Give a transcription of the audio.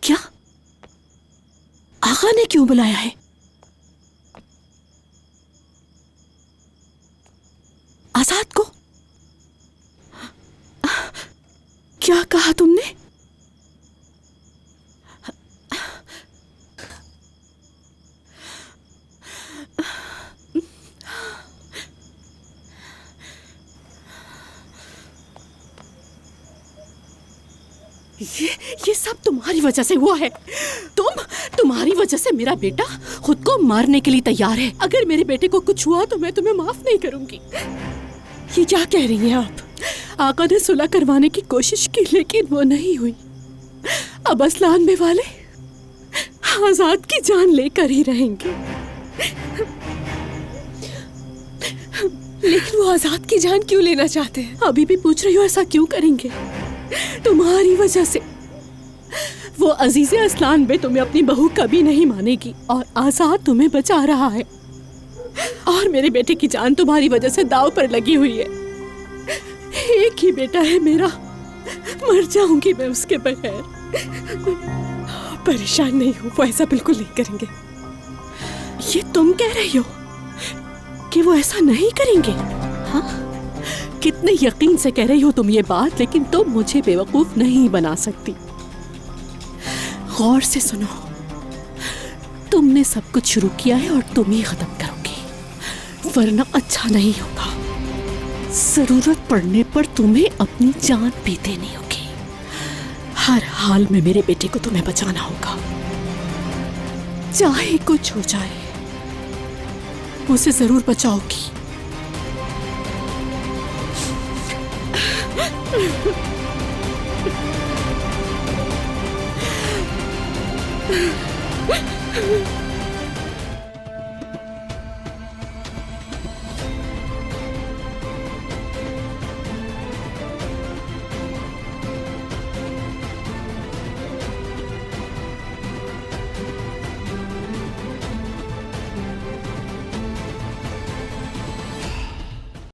क्या? आगा ने क्यों बुलाया है? आजाद को? क्या कहा तुमने? ये सब तुम्हारी वजह से हुआ है। तुम्हारी वजह से मेरा बेटा खुद को मारने के लिए तैयार है। अगर मेरे बेटे को कुछ हुआ तो मैं तुम्हें माफ नहीं करूंगी। ये क्या कह रही हैं आप? आका ने सुलह करवाने की कोशिश की लेकिन वो नहीं हुई। अब असलान में वाले आजाद की जान लेकर ही रहेंगे। लेकिन वो आजाद की जान क्यों लेना चाहते हैं? अभी भी पूछ रही हो ऐसा क्यों करेंगे? तुम्हारी वजह से। वो अजीज़े असलान बे तुम्हें अपनी बहू कभी नहीं मानेगी और आजाद तुम्हें बचा रहा है। और मेरे बेटे की जान तुम्हारी वजह से दांव पर लगी हुई है। एक ही बेटा है मेरा, मर जाऊंगी मैं उसके बगैर। परेशान नहीं हो, वो ऐसा बिल्कुल नहीं करेंगे। ये तुम कह रही हो कि वो ऐसा नहीं करेंगे? हाँ, कितने यकीन से कह रही हो तुम ये बात, लेकिन तुम मुझे बेवकूफ नहीं बना सकती। गौर से सुनो, तुमने सब कुछ शुरू किया है और तुम ही खत्म करोगी, वरना अच्छा नहीं होगा। जरूरत पड़ने पर तुम्हें अपनी जान भी देनी होगी। हर हाल में मेरे बेटे को तुम्हें बचाना होगा, चाहे कुछ हो जाए। उसे जरूर बचाओगी।